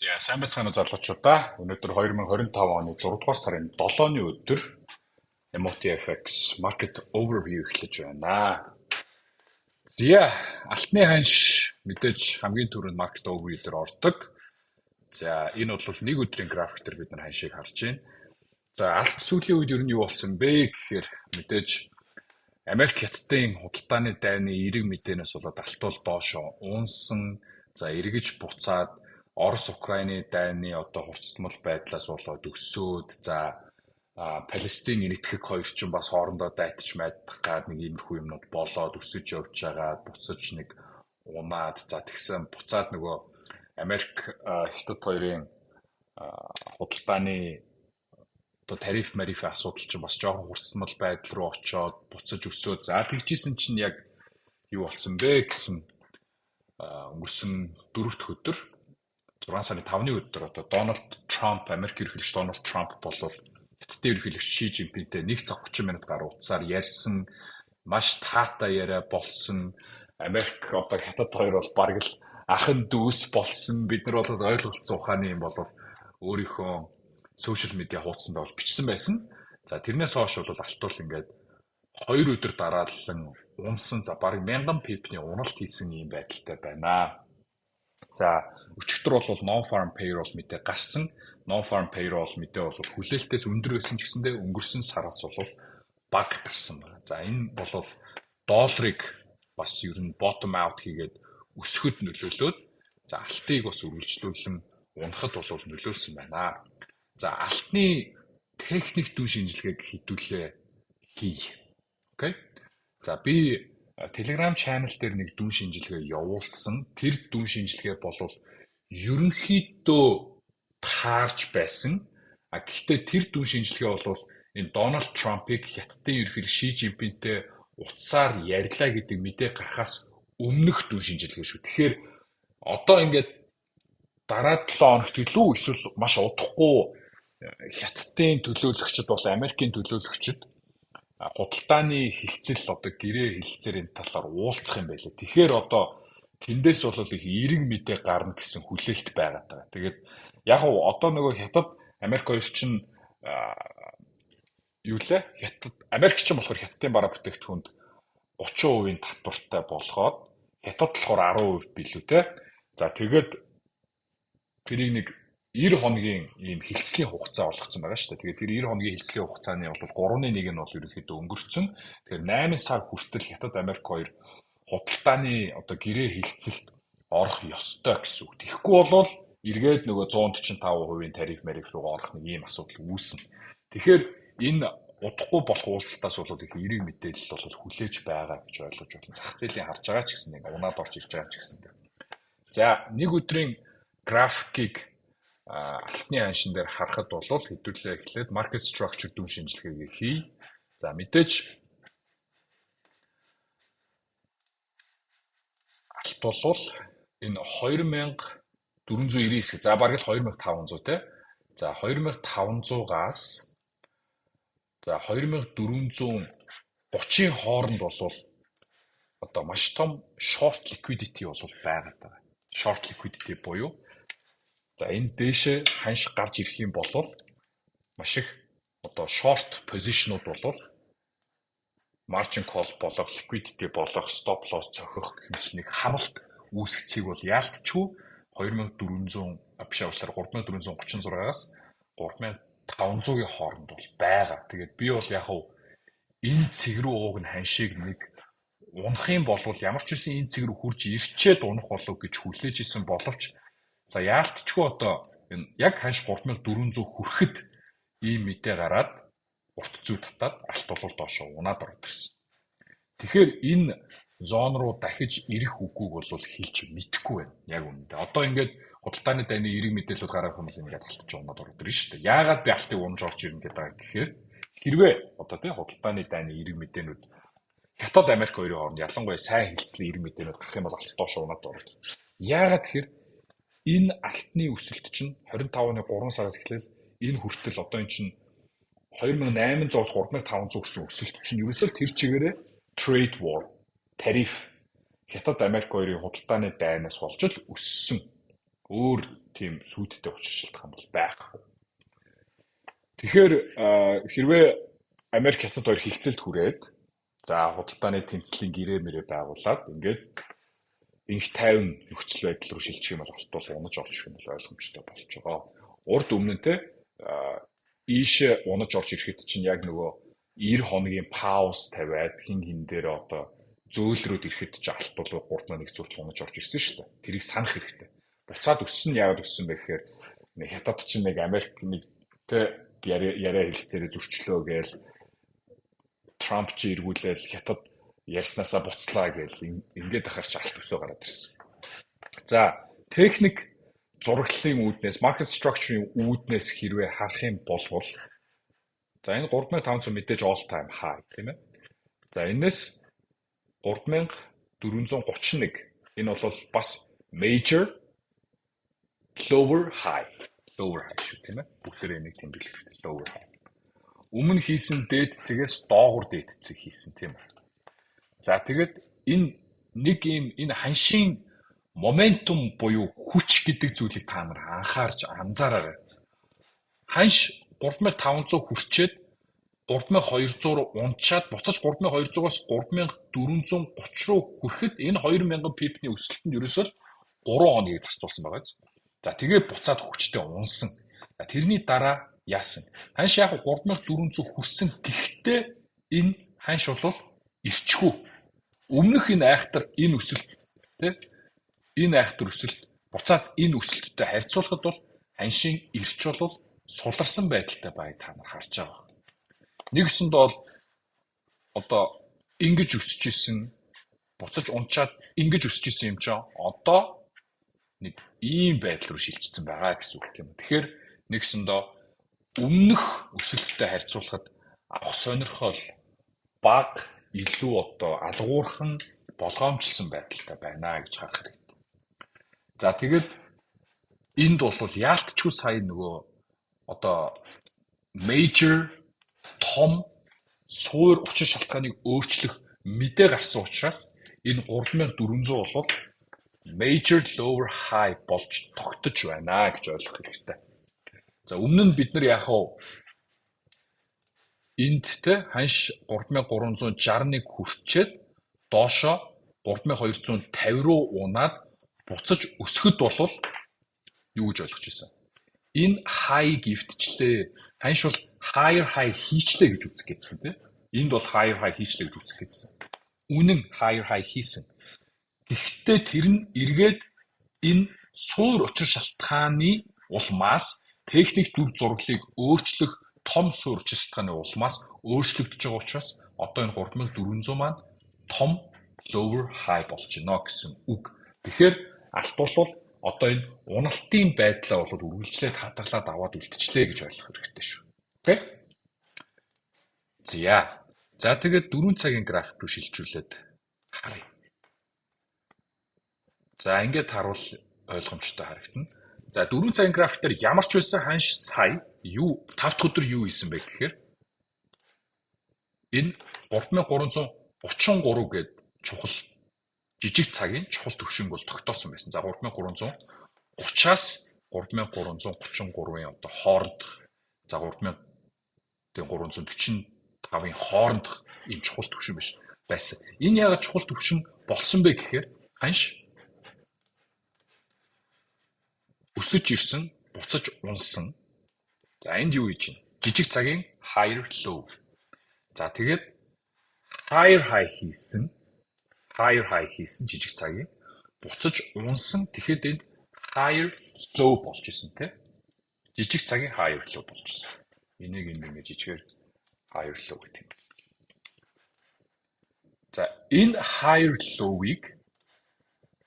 Сайн байцгаана уу залуучуудаа. Өнөөдөр 2025 оны 6 дугаар сарын 7-ны өдөр MOTFX Market Overview эхлэж байна. Алтны ханш мэдээж хамгийн түрүүнд Market Overview дээр ордог. Энэ бол нэг өдрийн график дээр бид нар ханшийг харж байна. Алт сүүлийн үед ер нь юу болсон бэ гэхээр мэдээж Америк хятадын худалдааны дайны эерэг мэдээнээс болоод алт бол доошо уунсан. Эргэж буцаад Орос Украины дайны хурцтмал байдлаас болоод өсөөд Палестин энэтхэг хоёр ч бас хоорондоо дайтаж майдах гад нэг иймэрхүү юмнууд болоод өсөж явж байгаа буцаж нэг унаад тэгсэн буцаад нөгөө Америк хятад хоёрын худалдааны тариф асуудал чинь бас жоохон хурцтмал байдал руу очоод буцаж өсөөд тэгжсэн чинь яг юу болсон бэ гэсэн өнгөрсөн 4 дахь өдөр 6 сарын 5-ны өдөр Дональд Трамп Америк ерөнхийлөгч Дональд Трамп болов хятадын ерөнхийлөгч Ши Жинпинтэй 1 цаг 30 минут гаруй утсаар ярьсан маш таатай яриа болсон. Америк хятад хоёр бол бараг л ахын дүүс болсон. Бид нар бол ойлголцсон ухааны юм бол өөрийнхөө сошиал медиа хуудсанд бол бичсэн байсан. Тэрнээс хойш бол алтуул ингээд 2 өдөр дараалан унсан бараг 1000 пипний уналт хийсэн юм байдалтай байна. Өчигдөр бол non-farm payroll мэдээ гарсан. Non-farm payroll мэдээ бол хүлээлтээс өндөр байсан ч гэсэндээ өнгөрсөн сараас бол бага гарсан байна. Энэ бол долларыг бас ер нь bottom out хийгээд өсөхөд нөлөөлөөд алтыг бас үргэлжлүүлэн унахад бол нөлөөлсөн байна. Алтны техник дүн шинжилгээг хэдүүлээ хий. Окей. Би Telegram channel дээр нэг дүн шинжилгээ явуулсан. Тэр дүн шинжилгээ бол ерөнхийдөө таарч байсан. Гэхдээ тэр дүн шинжилгээ бол энэ Дональд Трампыг хятадын ерөнхийлөгч Ши Жинпинтэй утсаар ярьлаа гэдэг мэдээ гарахаас өмнөх дүн шинжилгээ шүү. Тэгэхээр одоо ингээд дараа 7 хоногт илүү эсвэл маш удахгүй хятадын төлөөлөгчд бол Америкийн төлөөлөгчд худалдааны хилцэл гэрээ хилцээр энэ талаар уулзах юм байлаа. Тэгэхээр тэндээс бол их эерэг мэдээ гарна гэсэн хүлээлт байгаад байгаа. Тэгээд яг нөгөө хятад Америк хоёр чинь юу лээ? Америк чинь болохоор хятадын бараа бүтээгдэхүүнд 30% татвартай болгоод хятад болохоор 10% билүү те. Тэгээд тэрийг нэг 90 хоногийн ийм хилцлийн хугацаа олгоцсон байгаа шүү дээ. Тэгээд тэр 90 хоногийн хилцлийн хугацааны бол 3-1 нь бол ерөнхийдөө өнгөрцөн. Тэгэхээр 8 сар хүртэл хятад Америк хоёр худалдааны гэрээ хилцэлд орох ёстой гэсэн үг. Тэгэхгүй бол эргээд нөгөө 145% тариф руу орох нэг ийм асуудал үүснэ. Тэгэхээр энэ удахгүй болох уулзалтаас бол их эерэг мэдээлэл бол хүлээж байгаа гэж ойлгож байна. Зах зээлийн харж байгаа ч гэсэн нэг унаад орж ирж байгаа ч гэсэн. Нэг өдрийн графикийг алтны ханшин дээр харахад бол хэдүүлээ эхлээд market structure дүн шинжилгээгээ хий. Мэдээж алт бол энэ 2499 бараг л 2500 те. 2500-аас 2430-ийн хооронд бол маш том short liquidity бол байгаад байгаа. Short liquidity буюу энэ дээшээ ханш гарч ирэх юм бол маш их short position-ууд бол margin call болох, liquidity болох, stop loss цохих гэмч нэг хамалт үүсгэцийг бол яалтчгүй 3436-аас 3500-ийн хооронд бол байгаа. Тэгээд би бол яг энэ цэг рүү ууг нь ханшийг нэг унах юм бол ямар ч үсэн энэ цэг рүү хурж ирчээд унах болов гэж хүлээж исэн боловч яалтчгүй яг ханш 3400 хүрэхэд ийм мэдээ гараад урт зүй татаад алт бол доошоо унаад ороод ирсэн. Тэгэхээр энэ зон руу дахиж ирэх үгүйг бол хэлж мэдэхгүй байна. Яг үнэндээ. Ингээд худалдааны дайны эерэг мэдээлэлүүд гарах юм бол ингээд алтч унаад ороод ирнэ шүү дээ. Яагаад би алтыг унж орж ирнэ гэдэг гэхээр хэрвээ худалдааны дайны эерэг мэдээнүүд хятад Америк хоёрын хооронд ялангуяа сайн хилцлийн эерэг мэдээнүүд гарах юм бол алт доошоо унаад ороод ирнэ. Яагаад тэгэхээр энэ алтны өсөлт чинь 25-ны 3 сараас эхлээл энэ хүртэл энэ чинь 2800-аас 3500 гэсэн өсөлт чинь ерөөсөө тэр чигээрээ trade war, тариф хятад Америк хоёрын худалдааны дайнаас болж л өссөн. Өөр тийм сүйдтэй учир шалтгаан бол байхгүй. Тэгэхээр хэрвээ Америк хятад хоёр хилцэлд хүрээд за худалдааны тэмцлийн гэрээ мэрээ байгуулад ингээд инх тайван нөхцөл байдал руу шилжих юм бол алтуул унаж орж ирэх юм бол ойлгомжтой болж байгаа. Урд өмнө нь ийшээ унаж орж ирэхэд чинь яг нөгөө 90 хоногийн пауз тавиад хин дээр одоо зөөлрөөд ирэхэд ч алтуул 3-1 зүрт унаж орж ирсэн шүү дээ. Тэрийг санах хэрэгтэй. Буцаад өссөн нь яагаад өссөн бэ гэхээр хятад чинь нэг Америк нэгтэй яриа хэлцээрээ зөрчлөө гээл Трамп чи эргүүлээл хятад ярьснаасаа буцлаа гээл ингээд ахарч алт өсөө гараад ирсэн. За техник зураглалын үүднээс market structure-ийн үүднээс хэрвээ харах юм бол за энэ 3500 мэдээж all time high тийм ээ. За энэс 3431 энэ бол бас major lower high шүү тийм ээ. Бүгдээрээ нэг тэмдэглэх хэрэгтэй lower high. Өмнө хийсэн дээд цэгээс доогуур дээд цэг хийсэн тийм үү. За тэгэд энэ ханшийн моментум буюу хүч гэдэг зүйлийг та нар анхаарч анзаараарай. Ханш 3500 хүрчээд 3200 руу унчаад буцаж 3200-аас 3430 руу хүрэхэд энэ 2000 пипний өсөлтөнд ерөөсөө 3 хоногийг зарцуулсан байгаа. За тэгээд буцаад хүчтэй унсан. За тэрний дараа яасан? Ханш яг 3400 хүрсэн гэхдээ энэ ханш бол ирчгүй. Өмнөх энэ айхтар энэ өсөлт тийм энэ айхтар өсөлт буцаад энэ өсөлттэй харьцуулахад бол ханшийн ирч бол суларсан байдалтай байг та нар харж байгаа. Нэгсэнд бол одоо ингэж өсөж исэн буцаж унчаад ингэж өсөж исэн юм чинь одоо нэг ийм байдал руу шилжсэн байгаа гэсэн үг юм. Тэгэхээр нэгсэндээ өмнөх өсөлттэй харьцуулахад авах сонирхол бага илүү одоо алгуурхан болгоомжлсон байдалтай байна гэж харах хэрэгтэй. За тэгэд энд бол яалтчгүй сая нөгөө одоо major том суур учир шалтгааныг өөрчлөх мэдээ гарсан учраас энэ 3400 бол major lower high болж тогтож байна гэж ойлгох хэрэгтэй. За өмнө нь бид нар яг энд тэ ханш 3361 хүрчээд доошо 3250 руу унаад буцаж өсөхөд бол юу гэж ойлгож байсан. Энэ high гифтчлээ. Ханш бол higher high хийчлээ гэж үзэх гэсэн тийм. Энд бол higher high хийчлээ гэж үзэх гэсэн. Үнэн higher high хийсэн. Гэхдээ тэр нь эргээд энэ суур учир шалтгааны улмаас техник дүр зураглыг өөрчлөх том суур учир шалтгааны улмаас өөрчлөгдөж байгаа учраас одоо энэ 3400 маань том lower high болж байна гэсэн үг. Тэгэхээр алтуул одоо энэ уналтын байдлаа бол үргэлжлээд хадгалаад аваад үлдчихлээ гэж ойлгох хэрэгтэй шүү. Окей? За тэгээд 4 цагийн график руу шилжүүлээд харъя. За ингээд харуул ойлгомжтой харагдана. За 4 цагийн график дээр ямар ч байсан ханш сая 5 дахь өдөр юу хийсэн бэ гэхээр энэ 3333 гээд чухал жижиг цагийн чухал төвшинг бол тогтоосон байсан. За 3330-аас 3333-ын одоо хоорондох за 3345-ын хоорондох энэ чухал төвшин байсан. Энэ яг чухал төвшин болсон бэ гэхээр ханш өсөж ирсэн, буцаж унсан. За энд юу хийж байна? Жижиг цагийн higher low. За тэгээд higher high хийсэн жижиг цагийн буцаж унсан. Тэгэхэд энд higher low болж исэн тийм. Жижиг цагийн higher low болж исэн. Энийг ингэ жижигээр higher low гэх юм. За энэ higher low-ыг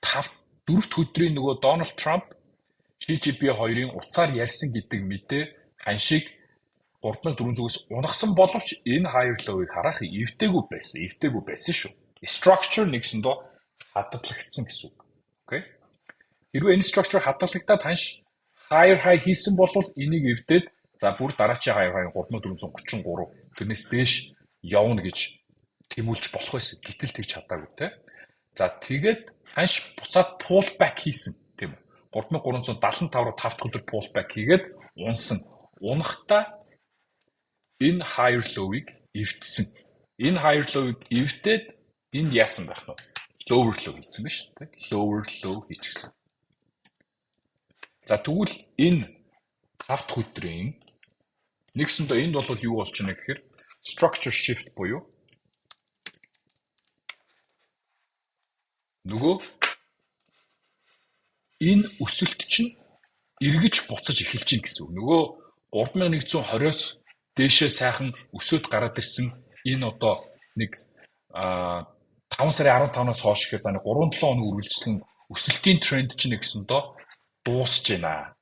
4 дахь өдрийн нөгөө Дональд Трамп CGP 2-ын уцаар ярьсан гэдэг мэдээ ханшиг 3400-өөс унагсан боловч энэ higher low-ыг харах эвдээгүй байсан шүү. Structure нэгсэндөө хадгалагдсан гэсэн үг. Окей? Хэрвээ энэ structure хадгалагдаад ханш higher high хийсэн бол энийг эвдээд за бүр дараачийн higher high 3433 тэрнээс дээш явна гэж тэмүүлж болох байсан. Гэтэл тэгж чадаагүй те. За тэгээд ханш буцаад pull back хийсэн тийм үү? 3375 руу 5 дахь өдөр pullback хийгээд унсан. Унахдаа энэ higher low-ыг эвдсэн. Энэ higher low-ыг эвдээд энд яасан байх нь? Lower low хийсэн ба шүү дээ. Lower low хийчихсэн. За тэгвэл энэ 5 дахь өдрийн нэгсэндээ энд бол юу болж байна гэхээр structure shift буюу нөгөө энэ өсөлт чинь эргэж буцаж эхэлж гин гэсэн үг. Нөгөө 3120-оос дээшээ сайхан өсөд гараад ирсэн энэ одоо нэг 5 сарын 15-наас хойш гэхээр за 3-7 хоног үргэлжилсэн өсөлтийн тренд чинь гэсэндээ дуусж байна.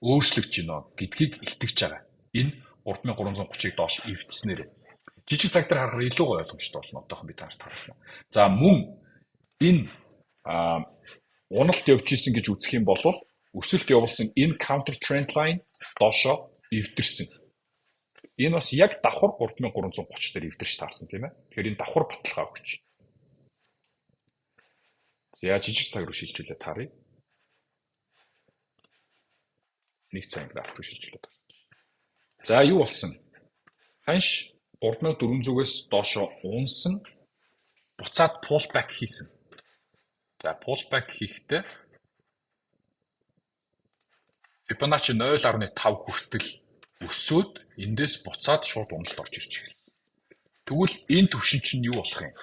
Өөрчлөгдөж байна гэдгийг илтгэж байгаа. Энэ 3330-ыг доош эвдснээр жижиг цаг дээр харахаар илүү гоё ойлгомжтой болно. Одоохон би таарт харуулна. За мөн энэ уналт явж исэн гэж үзэх юм бол өсөлт явуулсан энэ counter trend line доошоо эвдэрсэн. Энэ бас яг давхар 3330 дээр эвдэрч таарсан тийм ээ. Тэгэхээр энэ давхар баталгаа өгч. За жижиг цаг руу шилжүүлээ тааръя. Нэг цаг график руу шилжүүлээ тааръя. За юу болсон? Ханш 3400-ээс доошоо унсан буцаад pullback хийсэн. За pullback хийхдээ Fibonacci 0.5 хүртэл өсөөд эндээс буцаад шууд уналт орж ирж эхэлсэн. Тэгвэл энэ түвшин чинь юу болох юм?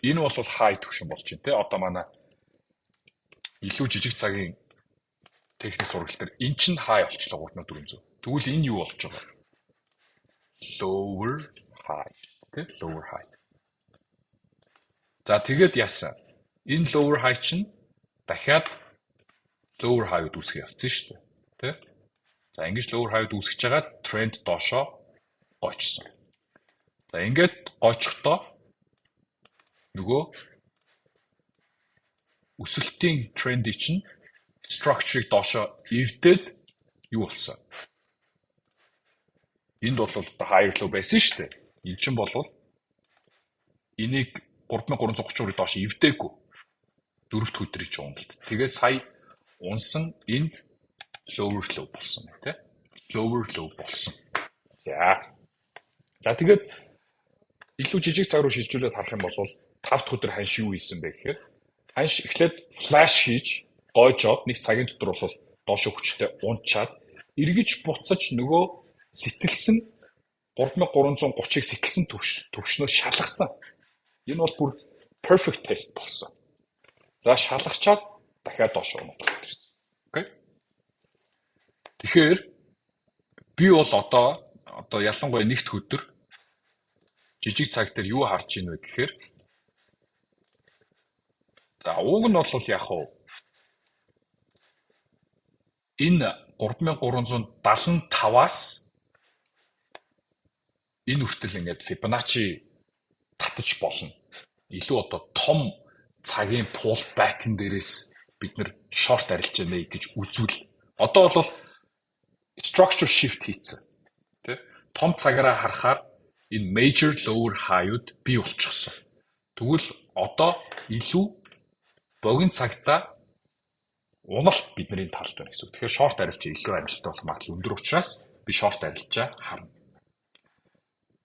Энэ бол high түвшин болж байна те. Одоо манай илүү жижиг цагийн техник зурагт дээр эн чинь high болчлоо 3400. Тэгвэл энэ юу болж байгаа? Lower high те. Lower high. За тэгээд яасан? Энэ lower high чинь дахиад lower high-д үүсгэж явцсан шүү дээ. Тэ? За ингэж lower high-д үүсгэж байгаа тренд доошоо гойчсон. За ингээд гойчхдоо нөгөө өсөлтийн тренди чинь structure-ыг доошоо эвдээд юу болсон? Энд бол higher low байсан шүү дээ. Энэ чинь бол энийг 3330-ыг доош эвдээгүй. 4 дахь өдрийн уналт. Тэгээд сая унсан энд lower low болсон тийм. Lower low болсон. За тэгээд илүү жижиг цаг руу шилжүүлээд харах юм бол 5 дахь өдөр ханш юу хийсэн бэ гэхээр ханш эхлээд flash хийж гойжоод нэг цагийн дотор бол доошо хүчтэй унчаад эргэж буцаж нөгөө сэтэлсэн 3330-ыг сэтэлсэн төвшнөө шалгасан. Энэ бол бүр perfect test болсон. За шалгачаад дахиад доошо унаад ирсэн. Окей. Тэгэхээр би бол одоо ялангуяа нэгд өдөр жижиг цаг дээр юу харж ийн вэ гэхээр за уг нь бол яг уу энэ 3375-аас энэ хүртэл ингээд Fibonacci татаж болно. Илүү одоо том цагийн pullback-ын дээрээс бид нэр short арилж байна гэж үзвэл одоо бол structure shift хийцэн. Тэ? Том цагаараа харахаар энэ major lower high-уд бий болчихсон. Тэгвэл одоо илүү богино цагтаа уналт бидний талд байна гэсэн үг. Тэгэхээр short арилж илүү амжилттай болох магадлал өндөр учраас би short арилжаа харна.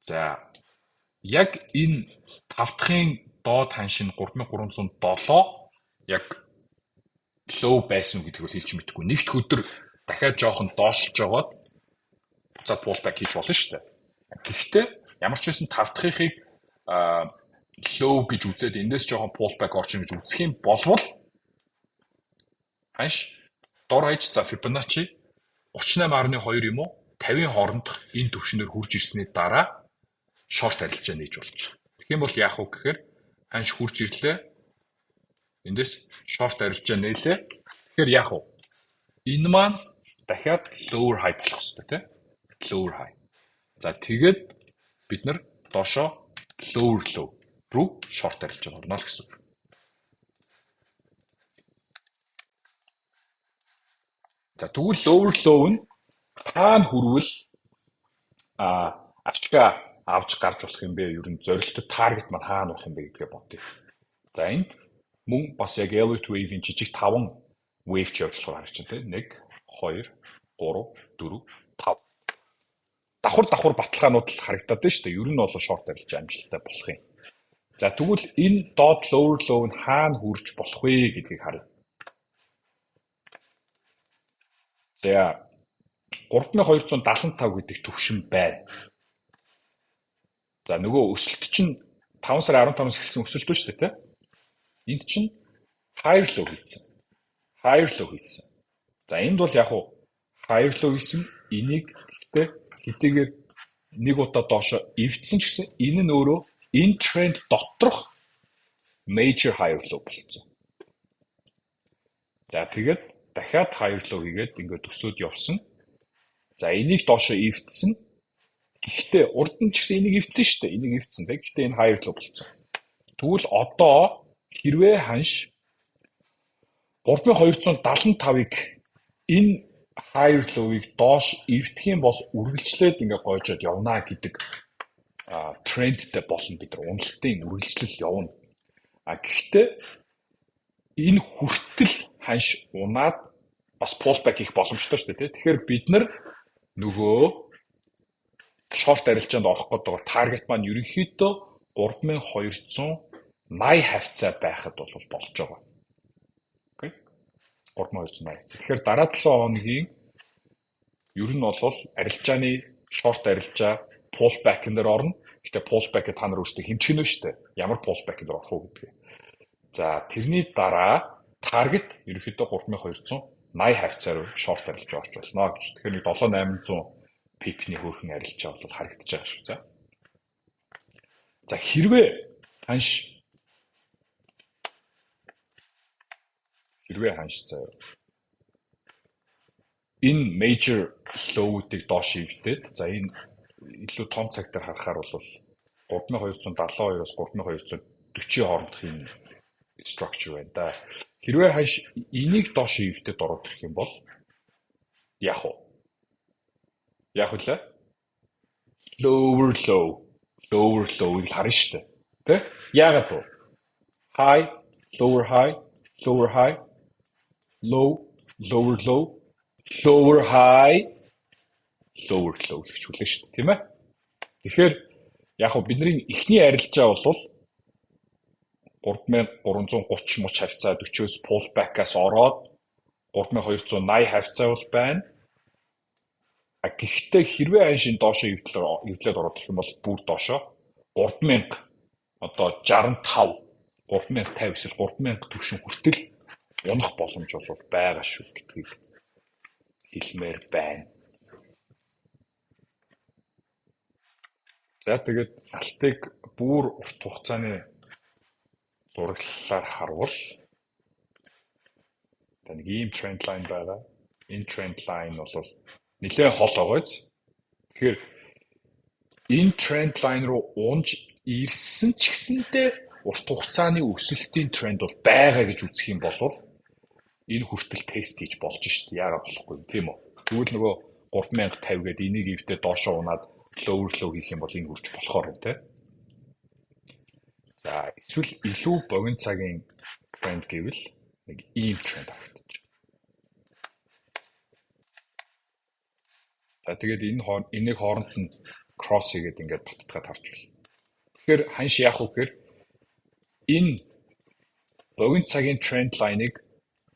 За яг энэ 5 дахын доод ханшин 3307 яг low байсан гэдгийг бол хэлж мэдэхгүй. Нэгд өдөр дахиад жоохон доошлж жагаад буцаад pullback хийж болно шүү дээ. Гэхдээ ямар ч байсан 5 дахьыг low гэж үзээд эндээс жоохон pullback орчин гэж үзэх юм болвол ханш дор хаяж за Fibonacci 38.2 юм уу 50-ын хоорондох энэ түвшнээр хурж ирсний дараа short арилжаа нээж болж. Тэгэх юм бол яах вэ гэхээр ханш хурж ирлээ. Эндээс short арилжаа нээлээ. Тэгэхээр яах вэ? Энэ маань дахиад lower high болох хэрэгтэй тийм. Lower high. За тэгээд бид нар доошоо lower low руу short арилжаа орно л гэсэн үг. За тэгвэл lower low нь хаана хүрвэл ашгаа авч гарч болох юм бэ? Ер нь зорилттой таргет маань хаана болох юм бэ гэдгээ бодъё. За энд мөн бас яг Elliott wave-ийн жижиг 5 wave ч явж болохоор харагч тийм 1 2 3 4 5 давхар баталгаанууд л харагдаад байна шүү дээ. Ер нь бол short арилж амжилттай болох юм. За тэгвэл энэ dot lower low нь хаана хүрч болох вэ гэдгийг харъя. За 3275 гэдэг түвшин байна. За нөгөө өсөлт чинь 5 сар 15-аас эхэлсэн өсөлт шүү дээ тийм. Энд чинь higher low хийсэн. Higher low хийсэн. За энд бол яг уу higher low хийсэн энийг гэхдээ хэдийгээр нэг удаа доошо эвдсэн ч гэсэн энэ нь өөрөө энэ тренд доторх major higher low болсон. За тэгээд дахиад higher low хийгээд ингээд өсөөд явсан. За энийг доошо эвдсэн. Гэхдээ урд нь ч гэсэн энийг эвдсэн шүү дээ. Энийг эвдсэн. Гэхдээ энэ higher low болсон. Тэгвэл одоо хэрвээ ханш 3275-ыг энэ higher low-ыг доош эвдэх юм бол үргэлжлээд ингээ гойжоод явна гэдэг трендтэй болно бид нар уналтын үргэлжлэл явна. Гэхдээ энэ хүртэл ханш унаад бас pullback хийх боломжтой шүү дээ. Тэгэхээр бид нар нөгөө short арилжаанд орох гэдэг таргет маань ерөнхийдөө 3280 хавцаа байхад бол болж байгаа. Окей. 3280. Тэгэхээр дараа 7 хоногийн ер нь бол арилжааны short арилжаа pullback-ын дээр орно. Гэхдээ pullback-ыг та нар өөрсдөө хэмжигнэ шүү дээ. Ямар pullback-д орох уу гэдгийг. За тэрний дараа таргет ерөнхийдөө 3280 хавцаар short арилжаа орж болно гэж. Тэгэхээр нэг 7800 пипний хөөрхөн арилжаа бол харагдаж байгаа шүү. За хэрвээ ханш заяа энэ major low-уудыг доош ивдээд за энэ илүү том цаг дээр харахаар бол 3272-оос 3240 хоорондох юм structure байна да. Хэрвээ ханш энийг доош ивдээд ороод ирэх юм бол яах вэ? Lower low-ыг харна шүү дээ. Тэ? Яагаад вэ? High, lower high, lower high, low, lower low, lower high, lower low гэж хүлээн шүү дээ, тийм ээ? Тэгэхээр яг хөө бидний эхний арилжаа бол 3330 муч хавцаа 40-оос pullback-аас ороод 3280 хавцаа бол байна. Гэхдээ хэрвээ аншин доошо эвдлээд ороод ирэх юм бол бүр доошо 3000 одоо 65 3050 эсвэл 3000 төвшин хүртэл унах боломж бол байгаа шүү гэдгийг хэлмээр байна. За тэгээд алтыг бүр урт хугацааны зураглалаар харвал нэг ийм тренд лайн байгаа. Энэ тренд лайн бол нэлээд хол байгааз. Тэгэхээр энэ тренд лайн руу унж ирсэн ч гэсэндээ урт хугацааны өсөлтийн тренд бол байгаа гэж үзэх юм бол энэ хүртэл тест хийж болж шít. Яагаад болохгүй юм тийм үү? Тэгвэл нөгөө 3050 гээд энийг ивдээ доошоо унаад lower low хийх юм бол энэ хүрч болохоор юм тийм. За эсвэл илүү богино цагийн тренд гэвэл нэг ийм тренд харагдаж байна. За тэгээд энийг хооронд нь cross хийгээд ингээд батдгаад харж байна. Тэгэхээр ханш яах вэ гэхээр энэ богино цагийн тренд лайныг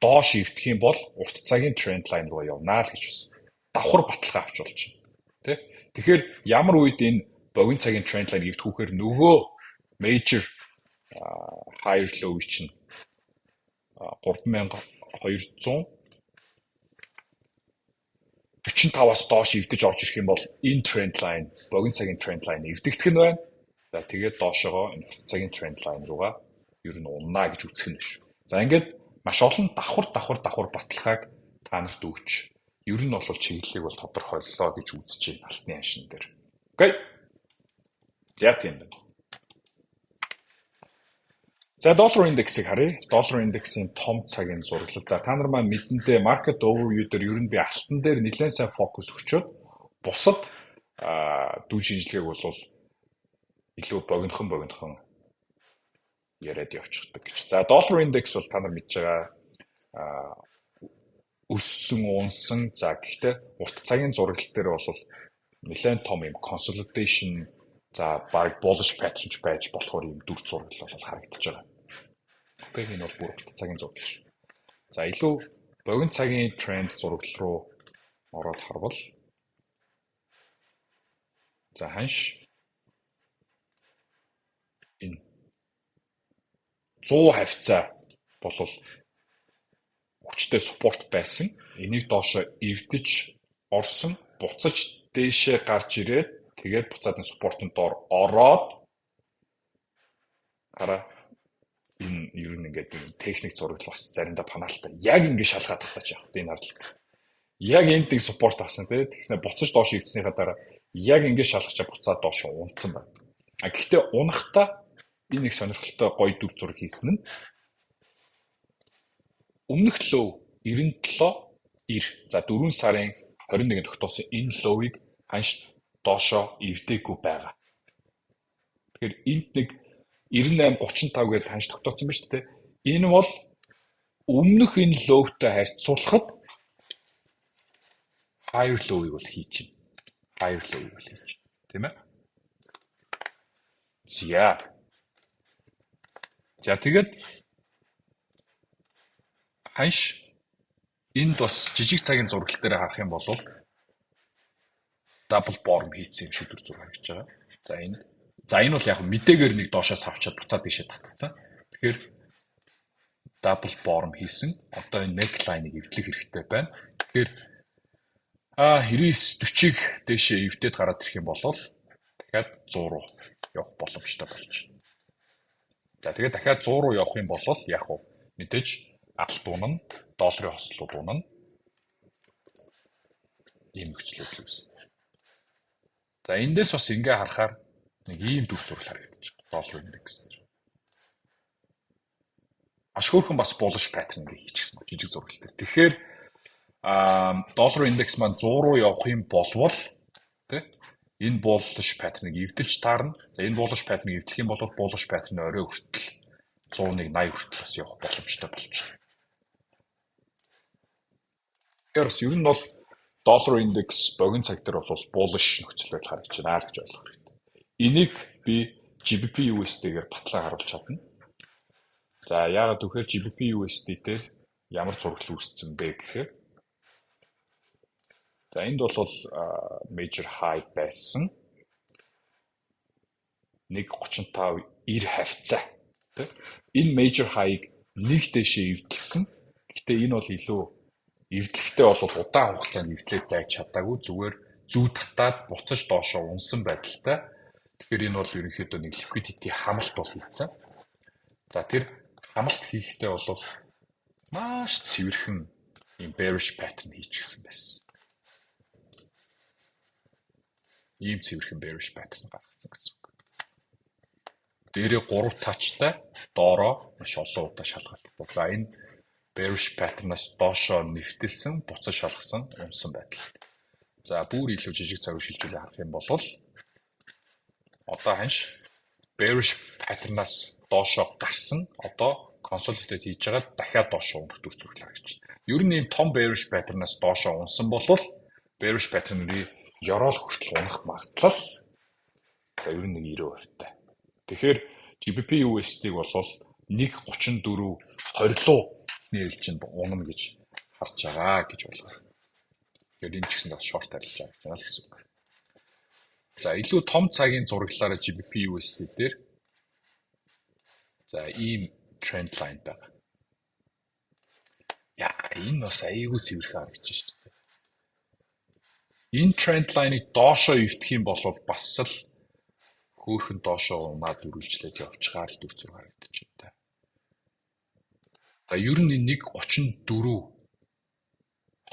доош ивдэх юм бол урт цагийн тренд лайн руу явнаа л гэж байна. Давхар баталгаа авч болж байна. Тэ? Тэгэхээр ямар үед энэ богино цагийн тренд лайн ивдэхүүхээр нөгөө major higher low чинь 3245-аас доош ивдэж орж ирэх юм бол энэ тренд лайн богино цагийн тренд лайн эвдэгдэх нь байна. За тэгээд доошогоо энэ урт цагийн тренд лайн руугаа ер нь уннаа гэж үзэх нь шүү. За ингээд маш олон давхар баталгааг та нарт өгч ер нь бол чиглэлийг бол тодорхойллоо гэж үзэж байна алтны аншин дээр. Окей. За тийм байна. За доллар индексийг харъя. Доллар индексийн том цагийн зураглал. За та нар маань мэдэндээ market overview дээр ер нь би алтан дээр нэлээд сайн фокус өгчөөд бусад дүү шинжилгээг бол илүү богинохон яриад явчихдаг гэж. За доллар индекс бол та нар мэдж байгаа өссөн, унсан. За гэхдээ урт цагийн зураглал дээр бол нэлээд том юм consolidation за баг bullish pattern байж болохоор юм дүр зураглал бол харагдаж байгаа. Окей, энэ бол бүр урт цагийн зураглал шүү. За илүү богино цагийн тренд зураглал руу ороод харвал за ханш энэ 100 хавцаа бол хүчтэй спорт байсан. Энийг доошо эвдэж орсон, буцаж дээшээ гарч ирээд тэгээд буцаад энэ спортын доор ороод хараа энэ ер нь ингээд техник зураглал бас заримдаа панаалтай. Яг ингэ шалгаад тахтаач яах вэ энэ харлт. Яг энд нэг спорт авсан тийм тэгснэ буцаж доош ивдснийхаа дараа яг ингэ шалгачаа буцаад доош унтсан байна. А гэхдээ унахтаа энэ их сонирхолтой гоё дүр зураг хийсэн нь өмнөх лоу 97.9 за 4 сарын 21-нд тогтоосон энэ лоуийг ханш доошоо эвдээгүй байгаа. Тэгэхээр энд нэг 98.35 гэж ханш тогтоосон байна шүү дээ. Энэ бол өмнөх энэ лоутай харьцуулахад higher low-ыг бол хийж чинь. Higher low-ыг бол хийж чинь. Тийм ээ? За тэгээд ханш энд бас жижиг цагийн зураглал дээр харах юм бол double bottom хийсэн юм шиг дүр зураг харагдаж байгаа. За энэ бол яг мэдээгээр нэг доошоос авчаад буцаад дэшээ татсан. Тэгэхээр double bottom хийсэн. Одоо энэ neckline-ыг эвдлэх хэрэгтэй байна. Тэгэхээр 99-40-ыг дэшээ эвдээд гараад ирэх юм бол дахиад 100 руу явах боломжтой болж байна. За тэгээд дахиад 100 руу явах юм бол яг уу мэдээж алт унана, долларын хослууд унана. Ийм нөхцөлүүд үүснэ. За эндээс бас ингээ харахаар нэг ийм дүр зураг харагдаж байна. Доллар индекс дээр. Маш хөөрхөн бас bullish pattern ингээ хийчихсэн баг жижиг зураглал дээр. Тэгэхээр доллар индекс маань 100 руу явах юм болвол тий энэ bullish pattern-ыг эвдэлж таарна. За энэ bullish pattern-ыг эвдэх юм бол bullish pattern орой хүртэл 100-180 хүртэл бас явах боломжтой болж байна. Тэрс ер нь бол доллар индекс богино цаг дээр бол bullish нөхцөл байдал харагдаж байна гэж ойлгох хэрэгтэй. Энийг би GBP USD-гээр батлан харуулж чадна. За яагаад гэвэл GBP USD дээр ямар зураглал үүссэн бэ гэхээр за энд бол major high байсан 1.35-90 хавцаа. Энэ major high-ыг нэг дэшээ эвдэлсэн. Гэхдээ энэ бол илүү эвдлэхтэй бол удаан хугацаанд эвдлээд байж чадаагүй зүгээр зүү татаад буцаж доошоо унсан байдалтай. Тэгэхээр энэ бол ерөнхийдөө нэг liquidity хамалт бол хийсэн. За тэр хамалт хийхдээ бол маш цэвэрхэн юм bearish pattern хийчихсэн байсан. Ийм цэвэрхэн bearish pattern гаргасан гэсэн үг. Дээрээ 3 тачтай доороо маш олон удаа шалгалт. За энэ bearish pattern-аас доошоо нэвтэлсэн, буцаж шалгасан, унсан байдал. За бүр илүү жижиг цаг шилжүүлээ харах юм бол одоо ханш bearish pattern-аас доошоо гарсан, одоо consolidate хийж байгаа дахиад доошоо унах дүр зураг харагдаж байна. Ер нь ийм том bearish pattern-аас доошоо унсан бол bearish pattern-ыг ёроол хүртэл унах магадлал за ер нь 90%-тай. Тэгэхээр GBP USD-г бол 1.34 20 нээлж чинь унана гэж харж байгаа гэж болгоо. Тэгэхээр энэ ч гэсэн бас short арилж байгаа юм гэсэн үг. За илүү том цагийн зураглалаараа GBP USD дээр за ийм trend line байгаа. Яа энэ бас айгүй цэвэрхэн харагдаж байна шүү дээ. Энэ trend line-ыг доошоо эвдэх юм бол бас л хөөхөн доошоо унаад үргэлжлээд явчихаар дүр зураг харагдаж байна. За ер нь 1.34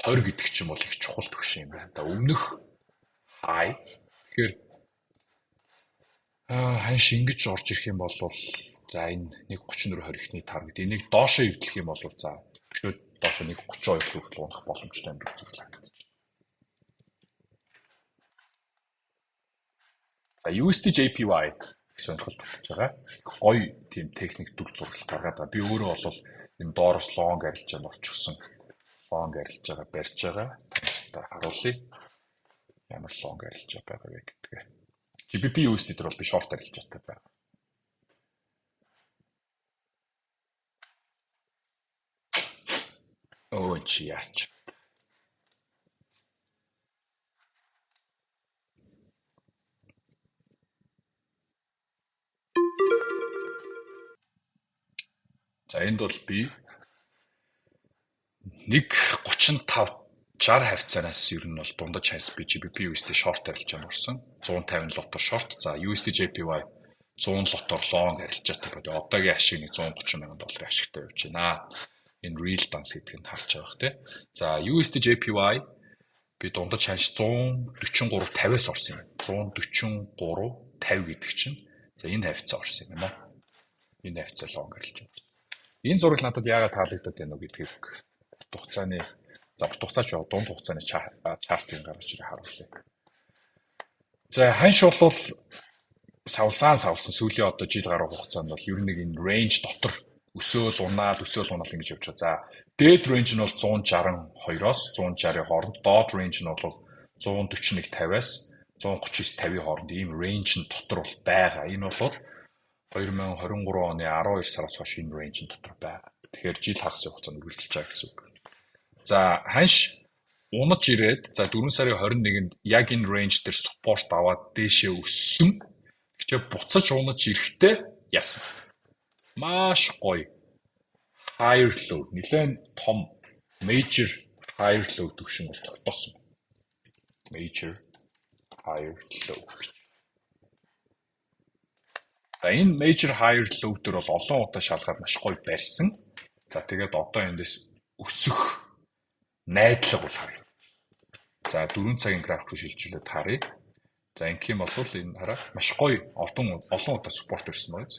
20 гэдэг чинь бол их чухал төвш юм байна. За өмнөх high тэгэхээр ханш ингэж орж ирэх юм бол за энэ 1.34 20 ихний таргет энийг доошоо эвдлэх юм бол за өшөө доошоо 1.32 хүртэл унах боломжтой юм дүр зураг харагдаж байна. За USD JPY их сонирхолтой болж байгаа. Гоё тийм техник дүр зураг гаргаад байгаа. Би өөрөө бол энэ доороос long арилжаанд орчихсон long арилж байгаа барьж байгаа танилцтаа харуулъя. Ямар long арилж байгаа вэ гэдгээ. GBP USD дээр бол би short арилж байгаа байна. Оо чи яач. За энд бол би 1.35 60 хавцаанаас ер нь бол дундаж хайс би GBP USD short арилж байгаа орсон. 150 лотор short. За USD JPY 100 лотор long арилж байгаа байна. Одоогийн ашиг нэг 130 сая долларын ашигтай явж байна. Энэ real dance гэдгийг нь харж байгаа хэ. За USD JPY би дундаж хайш 143.50-аас орсон юм. 143.50 гэдэг чинь за энэ хавцаа орсон юм аа. Энэ хавцаа long арилж байна. Энэ зураг надад яагаад таалагдаад байна вэ гэдгийг хугацааны за хугацаач дунд хугацааны чартыг гаргаж ирээ харуулъя. За ханш бол савлсан сүүлийн одоо жил гаруй хугацаанд бол ер нь нэг энэ range дотор өсөөл унаал ингэж явж байгаа. За дээд range нь бол 162-оос 160-ийн хооронд, доод range нь бол 141.50-аас 139.50-ийн хооронд ийм range нь дотор бол байгаа. Энэ бол 2023 оны 12 сараас хойш энэ range дотор байгаа. Тэгэхээр жил хагас хугацаанд үргэлжилж байгаа гэсэн үг. За ханш унаж ирээд за 4 сарын 21-нд яг энэ range дээр support аваад дээшээ өссөн. Гэвч буцаж унаж ирэхдээ яасан. Маш гоё. Higher low нэлээд том major higher low төвшин бол тогтоосон. Major higher low. За энэ major higher low дээр бол олон удаа шалгаад маш гоё барьсан. За тэгээд одоо эндээс өсөх найдлага бол харъя. За 4 цагийн график руу шилжүүлээд харъя. За ингэх юм бол энэ хараа маш гоё олон удаа support ирсэн байна.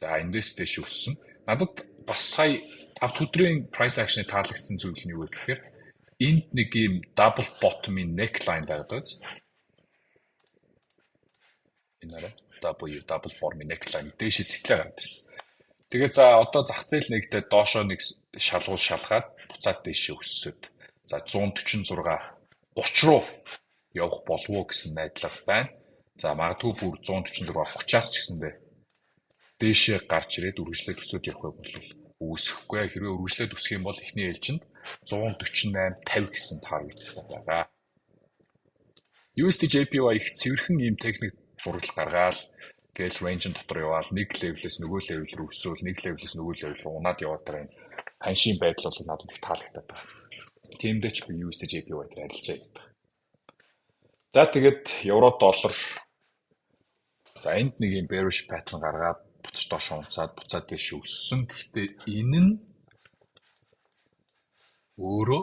За эндээс дэш өссөн. Надад бас сая 5 өдрийн price action-ы таалагдсан зүйл нь юу вэ гэхээр энд нэг юм double bottom-ийн neckline байдаг. Энэ хараа double bottom-ийн neckline дээшээ сэтлээ гараад ирсэн. Тэгээд за одоо зах зээл нэгдээд доошоо нэг шалгуул шалгаад буцаад дээшээ өссөд. За 146 30 руу явах болов уу гэсэн найдлага байна. За магадгүй бүр 146 30-аас ч гэсэндээ дээшээ гарч ирээд үргэлжлээд өсөд явах бол үүсэхгүй. Хэрвээ үргэлжлээд өсөх юм бол эхний ээлжинд 148.50 гэсэн таргеттай байгаа. USD JPY их цэвэрхэн ийм техник зураг гаргаад гээл range дотор яваал нэг level-ээс нөгөө level рүү өсөөл нэг level-ээс нөгөө level руу унаад яваад байгаа энэ ханшийн байдал бол надад их таалагдаад байна. Тиймдээ ч би USD JPY дээр арилжаа гэдэг. За тэгээд евро доллар за энд нэг юм bearish pattern гаргаад буцаж доош унцаад буцаад дэш өссөн. Гэхдээ энэ нь өөрөө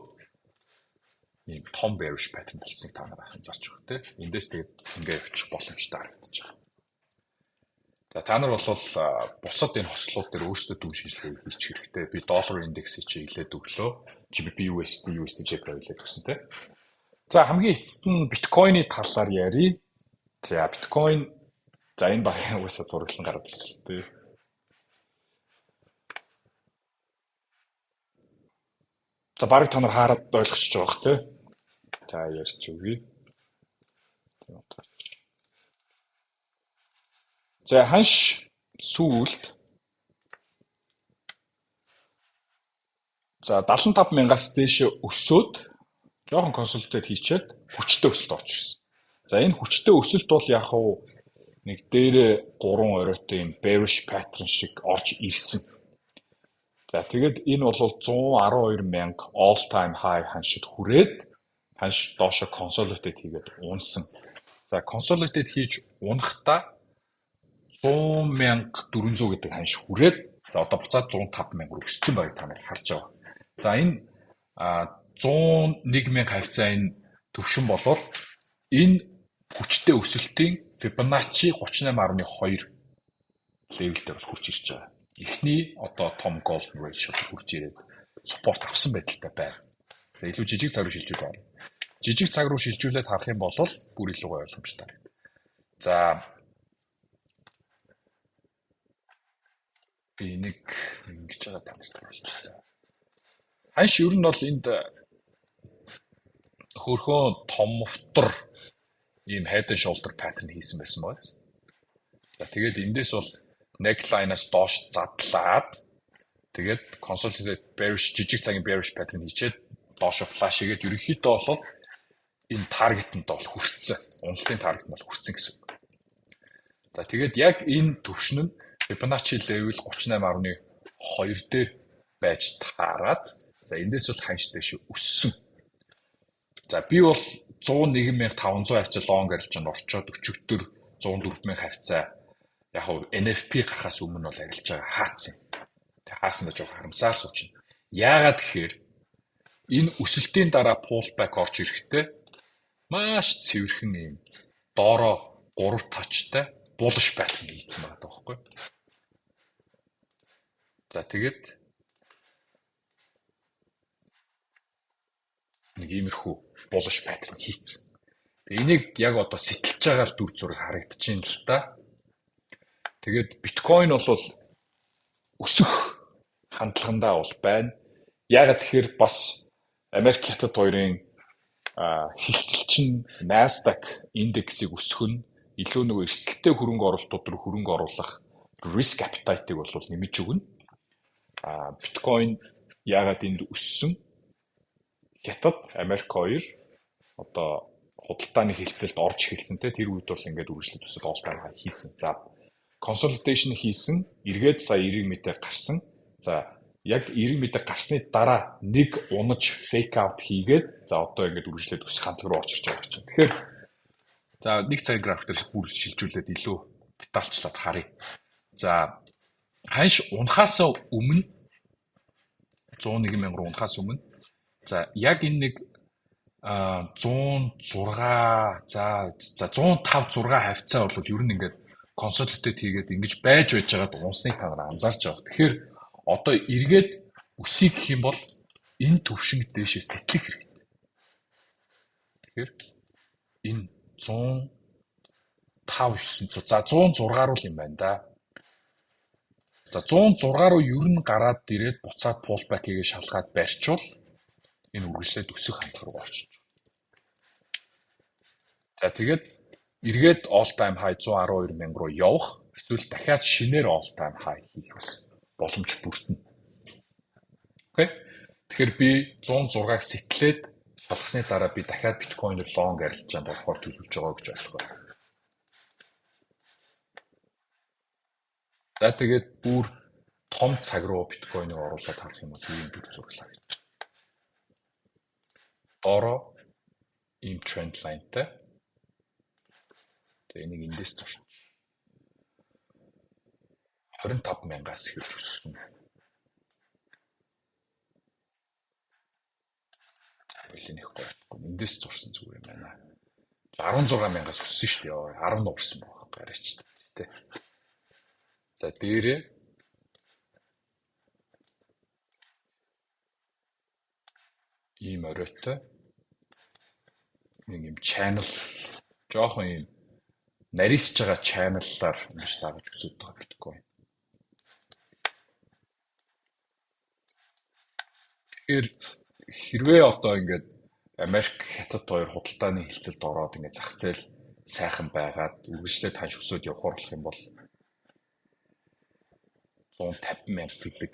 ийм том bearish pattern болсныг та нараа анзаарч байгаа тийм. Эндээс тэгээд ингээ явчих боломжтой харагдаж байгаа. За та нар бол бусад энэ хослууд дээр өөрсдөө дүн шинжилгээ хийчих хэрэгтэй. Би доллар индексийг чи илээд өглөө. GBP USD JPY илээд өгсөн тийм. За хамгийн эцэст нь биткойны талаар ярий. За биткойн за энэ багийн угаасаа зураглан гараад ирлээ тийм. За барыг та нар хараад ойлгочихж байгаа бох тийм. За ярьж өгье. За ханш сүүлд за 75,000-аас дээш өсөөд жоохон консолидейт хийчээд хүчтэй өсөлт орж ирсэн. За энэ хүчтэй өсөлт бол яг хуу нэг дээрээ 3 оройтой юм bearish pattern шиг орж ирсэн. За тэгээд энэ бол 112,000 all time high ханшид хүрээд ханш доошо consolidate хийгээд унсан. За consolidate хийж унахта 100,400 гэдэг ханш хүрээд за одоо буцаад 105,000 руу өссөн байг та нар харж байгаа. За энэ 101,000 хавцаа энэ төвшин болвол энэ хүчтэй өсөлтийн Fibonacci 38.2 левел дээр хүрч ирж байгаа. Эхний одоо том golden ratio хүрч ирээд support авсан байдалтай байна. За илүү жижиг цаг руу шилжүүлж байна. Жижиг цаг руу шилжүүлээд харах юм бол бүр илүү гоё ойлгомжтой. За би нэг ингэж байгаа тамиртай болчихлоо. Ханш ер нь бол энд хөрхөө том мовтор ийм head and shoulder pattern хийсэн байсан байна. За тэгээд эндээс бол neckline-аас доош задлаад тэгээд consolidated bearish жижиг цагийн bearish pattern хийчээд доошо flash хийгээд ерөнхийдөө бол энэ таргетэнд бол хүрсэн. Уналтын таргет нь бол хүрсэн гэсэн үг. За тэгээд яг энэ төвшин нь Fibonacci level 38.2 дээр байж таарад. За эндээс бол ханш дэш өссөн. За би бол 101,500 хавцаа long арилж чанд орчоод өчигдөр 104,000 хавцаа яг хав NFP гарахаас өмнө бол арилж байгаа хаацсан. Тэг хаасна жоо харамсаар сууч. Яагаад гэхээр энэ өсөлтийн дараа pullback орж ирэхдээ маш цэвэрхэн юм доороо 3 тачтай bullish pattern хийсэн байгаа байхгүй. За тэгээд нэг иймэрхүү bullish pattern хийсэн. Тэгээ энийг яг одоо сэтэлж байгаа л дүр зураг харагдчихээн л та. Тэгээд биткойн бол өсөх хандлагандаа бол байна. Яагаад тэгэхээр бас Америк хятад хоёрын хилцэлчин Nasdaq индексийг өсөх нь илүү нөгөө эрсдэлтэй хөрөнгө оруулалтууд руу хөрөнгө оруулах risk appetite-ыг бол нэмэж өгнө. Биткойн яагаад энд өссөн? Хятад, Америк хоёр одоо худалдааны хилцэлд орж эхэлсэнтэй тэр үед бол ингээд үргэлжлээд өсөж all-time high хийсэн. За consolidation хийсэн, эргээд сая 90 м гарсан. За яг 90 м гарсны дараа нэг унаж fake out хийгээд за одоо ингээд үргэлжлээд өсөх хандлага руу орж ирж байгаа чинь. Тэгэхээр за нэг цагийн график дээр бүр шилжүүлээд илүү детальчлаад харъя. За ханш унахаас өмнө 101,000 унахаас өмнө за яг энэ нэг 106 за 105 6 хавцаа бол ер нь ингээд консолидейт хийгээд ингэж байж байгаад унсныг та нар анзаарч байгаа. Тэгэхээр одоо эргээд өсөй гэх юм бол энэ төвшинг дээшээ сэтлэх хэрэгтэй. Тэгэхээр энэ 105 900 за 106 руу юм байна да. За 106 руу ер нь гараад ирээд буцаад pullback хийгээ шалгаад барьчвал энэ үргэлжлээд өсөх хандлага руу орчих. За тэгээд эргээд all time high 112,000 руу явах эсвэл дахиад шинээр all time high хийх боломж бүрдэнэ. Окей. Тэгэхээр би 106-ыг сэтлээд шалгасны дараа би дахиад биткойноор long арилж чанд болохоор төлөвлөж байгаа гэж ойлгоо. За тэгээд бүр том цаг руу биткойныг оруулаад харах юм бол ийм дүр зураг харагдана. Доороо ийм тренд лайнтай. Тэгээ энийг эндээс турш 25,000-аас эхэлж өссөн. За бүлээнийх гоёхгүй. Эндээс зурсан зүгээр юм байна. 16,000-аас өссөн шүү дээ. 10 нуурсан байгаа гараач тэ. За дээрээ ийм оройтой нэг юм channel жоохон юм нарийсж байгаа channel-аар ингэж дагаж өсөж байгаа биткойн. Тэгэхээр хэрвээ одоо ингээд Америк хятад хоёр худалдааны хилцэлд ороод ингээд зах зээл сайхан байгаад үргэлжлээд ханш өсөд явах болох юм бол 150,000 гэдэг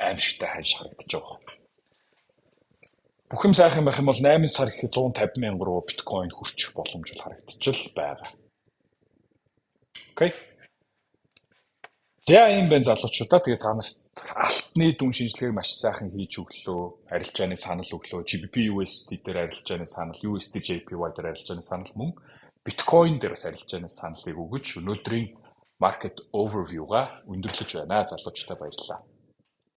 аимшигтай ханш харагдаж байгаа. Бүх юм сайхан байх юм бол 8 сар ихэд 150,000 руу биткойн хүрчих боломж харагдчихл байгаа. Окей. За ийм байна залуучуудаа. Тэгээд та нарт алтны дүн шинжилгээг маш сайхан хийж өглөө. Арилжааны санал өглөө. GBP USD дээр арилжааны санал, USD JPY дээр арилжааны санал мөн биткойн дээр бас арилжааны саналыг өгөж өнөөдрийн market overview-га өндөрлөж байна. Залуучуудаа баярлалаа.